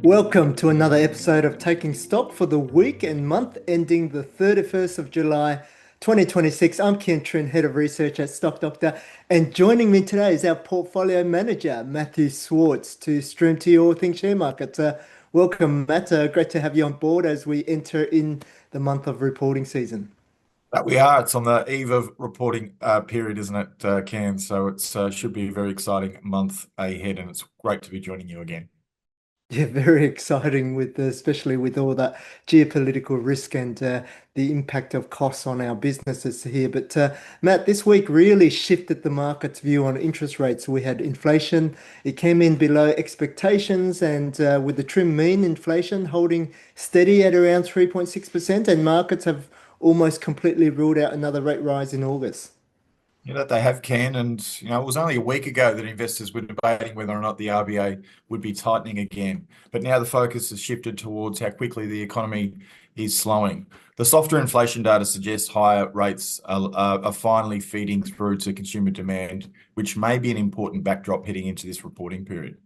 Welcome to another episode of Taking Stock for the week and month ending the 31st of July 2026. I'm Kien, Trinh, Head of Research at Stock Doctor, and joining me today is our Portfolio Manager, Matthew Swartz, to stream to you all things share market. Welcome, Matt. Great to have you on board as we enter in the month of reporting season. That we are. It's on the eve of reporting period, isn't it, Can? So it's should be a very exciting month ahead, and it's great to be joining you again. Yeah, very exciting especially with all that geopolitical risk and the impact of costs on our businesses here. But Matt, this week really shifted the market's view on interest rates. We had inflation; it came in below expectations, and with the trim mean inflation holding steady at around 3.6%, and markets have almost completely ruled out another rate rise in August. They have Can, and it was only a week ago that investors were debating whether or not the RBA would be tightening again. But now the focus has shifted towards how quickly the economy is slowing. The softer inflation data suggests higher rates are finally feeding through to consumer demand, which may be an important backdrop heading into this reporting period.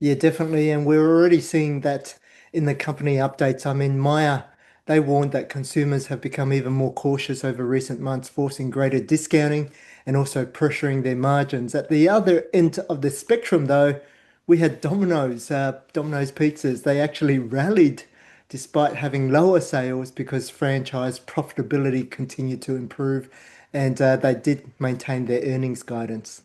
Yeah, definitely. And we're already seeing that in the company updates. I mean, Maya, they warned that consumers have become even more cautious over recent months, forcing greater discounting and also pressuring their margins. At the other end of the spectrum, though, we had Domino's Pizzas. They actually rallied despite having lower sales because franchise profitability continued to improve and they did maintain their earnings guidance.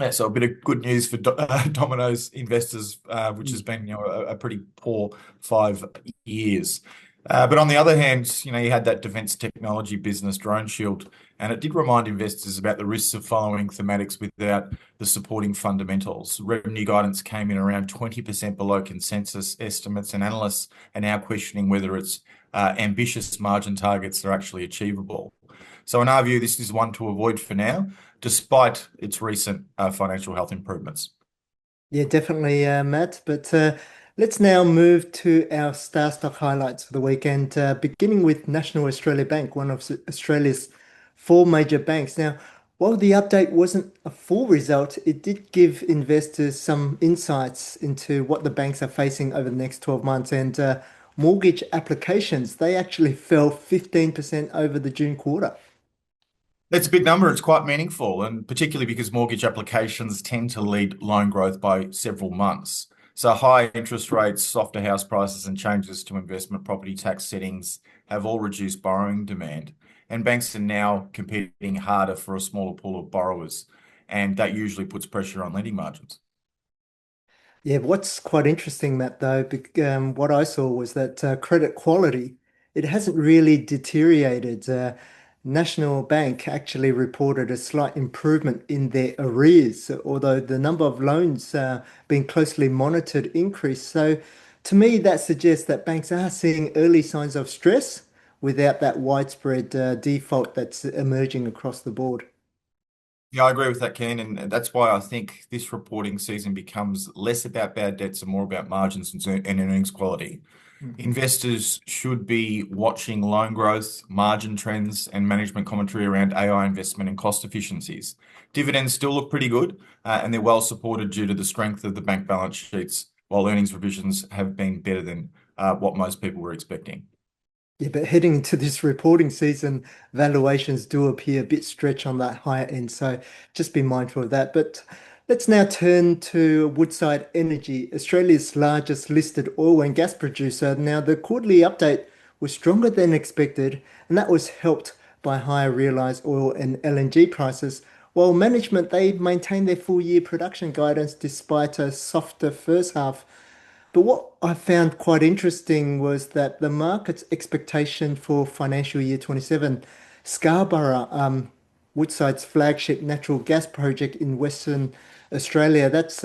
Yeah, so a bit of good news for Domino's investors, which has been, a pretty poor 5 years. But on the other hand, you had that defense technology business, Drone Shield, and it did remind investors about the risks of following thematics without the supporting fundamentals. Revenue guidance came in around 20% below consensus estimates, and analysts are now questioning whether its ambitious margin targets are actually achievable. So in our view, this is one to avoid for now, despite its recent financial health improvements. Yeah, definitely, Matt. But let's now move to our star stock highlights for the weekend, beginning with National Australia Bank, one of Australia's four major banks. Now, while the update wasn't a full result, it did give investors some insights into what the banks are facing over the next 12 months. And mortgage applications, they actually fell 15% over the June quarter. It's a big number. It's quite meaningful, and particularly because mortgage applications tend to lead loan growth by several months. So high interest rates, softer house prices, and changes to investment property tax settings have all reduced borrowing demand. And banks are now competing harder for a smaller pool of borrowers, and that usually puts pressure on lending margins. Yeah, what's quite interesting, Matt, though, what I saw was that credit quality, it hasn't really deteriorated. National Bank actually reported a slight improvement in their arrears, although the number of loans being closely monitored increased. So to me, that suggests that banks are seeing early signs of stress without that widespread default that's emerging across the board. Yeah, I agree with that, Ken, and that's why I think this reporting season becomes less about bad debts and more about margins and earnings quality. Mhm. Investors should be watching loan growth, margin trends, and management commentary around AI investment and cost efficiencies. Dividends still look pretty good, and they're well supported due to the strength of the bank balance sheets, while earnings revisions have been better than what most people were expecting. Yeah, but heading into this reporting season, valuations do appear a bit stretched on that higher end. So just be mindful of that. But let's now turn to Woodside Energy, Australia's largest listed oil and gas producer. Now, the quarterly update was stronger than expected, and that was helped by higher realized oil and LNG prices. While management, they maintained their full year production guidance despite a softer first half. But what I found quite interesting was that the market's expectation for financial year 27, Scarborough, Woodside's flagship natural gas project in Western Australia, that's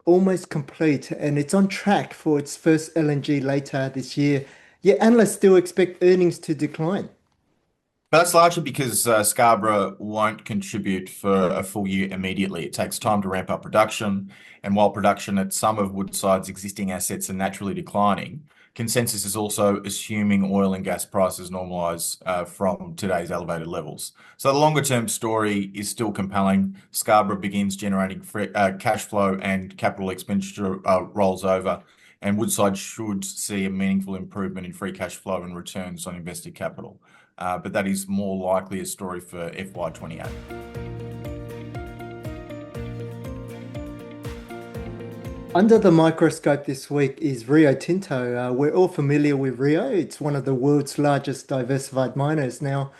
almost complete and it's on track for its first LNG later this year. Yet analysts still expect earnings to decline. But that's largely because Scarborough won't contribute for a full year immediately. It takes time to ramp up production, and while production at some of Woodside's existing assets are naturally declining, consensus is also assuming oil and gas prices normalise from today's elevated levels. So the longer term story is still compelling. Scarborough begins generating cash flow and capital expenditure rolls over, and Woodside should see a meaningful improvement in free cash flow and returns on invested capital. But that is more likely a story for FY28. Under the microscope this week is Rio Tinto. We're all familiar with Rio. It's one of the world's largest diversified miners. Now,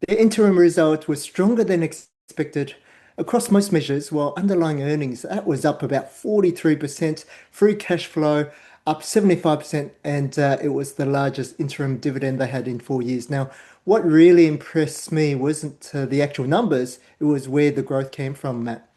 their interim results were stronger than expected across most measures, while underlying earnings, that was up about 43%, free cash flow up 75%, and it was the largest interim dividend they had in 4 years. Now, what really impressed me wasn't the actual numbers, it was where the growth came from, Matt.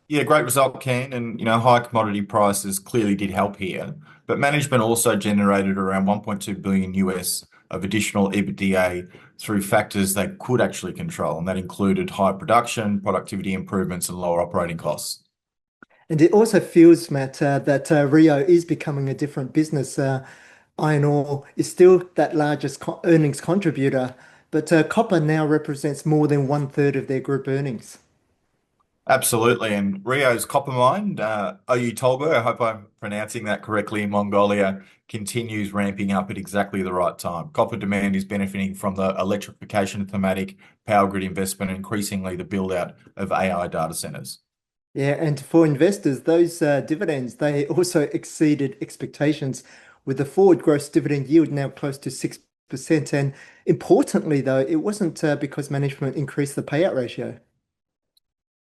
Yeah, great result, Kien, and high commodity prices clearly did help here. But management also generated around 1.2 billion US of additional EBITDA through factors they could actually control, and that included high production, productivity improvements, and lower operating costs. And it also feels, Matt, that Rio is becoming a different business. Iron ore is still that largest earnings contributor, but copper now represents more than one third of their group earnings. Absolutely, and Rio's copper mine, Oyu Tolgoi, I hope I'm pronouncing that correctly, in Mongolia, continues ramping up at exactly the right time. Copper demand is benefiting from the electrification thematic, power grid investment, and increasingly the build out of AI data centers. Yeah, and for investors, those dividends, they also exceeded expectations with the forward gross dividend yield now close to 6%. And importantly, though, it wasn't because management increased the payout ratio.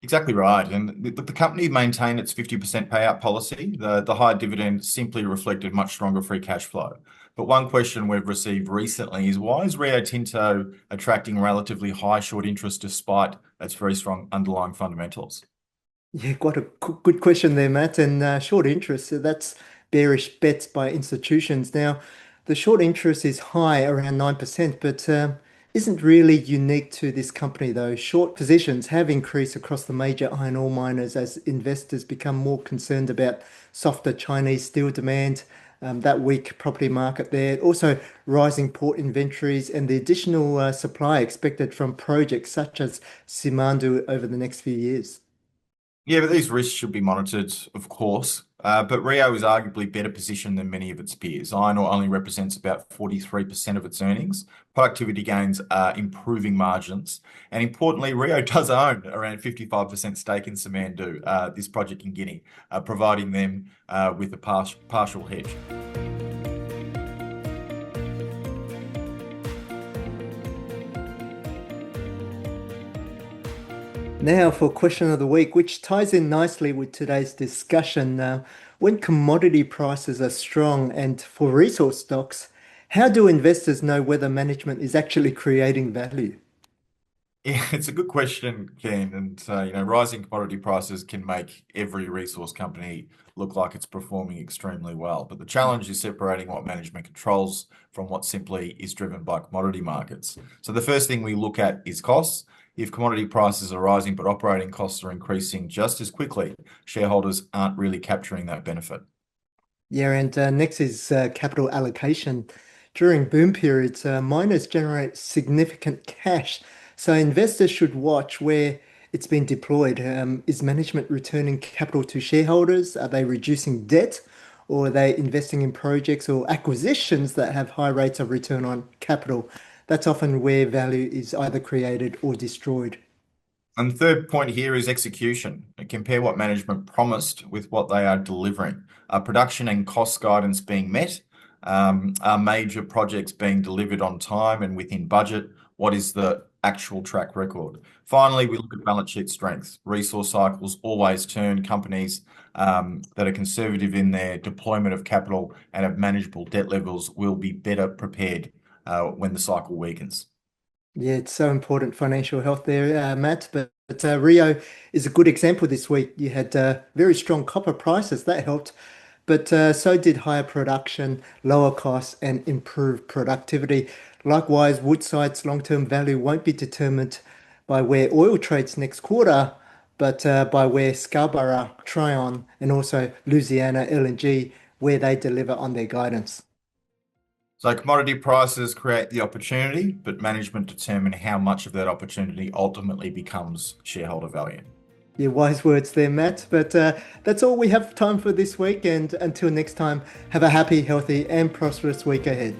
Exactly right. And the company maintained its 50% payout policy. The higher dividend simply reflected much stronger free cash flow. But one question we've received recently is why is Rio Tinto attracting relatively high short interest despite its very strong underlying fundamentals? Yeah, quite a good question there, Matt. And short interest, so that's bearish bets by institutions. Now, the short interest is high, around 9%, but isn't really unique to this company, though. Short positions have increased across the major iron ore miners as investors become more concerned about softer Chinese steel demand, that weak property market there. Also, rising port inventories and the additional supply expected from projects such as Simandou over the next few years. Yeah, but these risks should be monitored, of course. But Rio is arguably better positioned than many of its peers. Iron ore only represents about 43% of its earnings. Productivity gains are improving margins. And importantly, Rio does own around 55% stake in Simandou, this project in Guinea, providing them with a partial hedge. Now for question of the week, which ties in nicely with today's discussion. When commodity prices are strong and for resource stocks, how do investors know whether management is actually creating value? Yeah, it's a good question, Ken. And rising commodity prices can make every resource company look like it's performing extremely well. But the challenge is separating what management controls from what simply is driven by commodity markets. So the first thing we look at is costs. If commodity prices are rising but operating costs are increasing just as quickly, shareholders aren't really capturing that benefit. Yeah, and next is capital allocation. During boom periods, miners generate significant cash, so investors should watch where it's been deployed. Is management returning capital to shareholders? Are they reducing debt? Or are they investing in projects or acquisitions that have high rates of return on capital? That's often where value is either created or destroyed. And the third point here is execution. Compare what management promised with what they are delivering. Are production and cost guidance being met? Are major projects being delivered on time and within budget? What is the actual track record? Finally, we look at balance sheet strength. Resource cycles always turn. Companies that are conservative in their deployment of capital and have manageable debt levels will be better prepared when the cycle weakens. Yeah, it's so important financial health there, Matt. But Rio is a good example this week. You had very strong copper prices, that helped. But so did higher production, lower costs, and improved productivity. Likewise, Woodside's long-term value won't be determined by where oil trades next quarter, but by where Scarborough, Tryon, and also Louisiana LNG, where they deliver on their guidance. So commodity prices create the opportunity, but management determine how much of that opportunity ultimately becomes shareholder value. Yeah, wise words there, Matt. But that's all we have time for this week. And until next time, have a happy, healthy, and prosperous week ahead.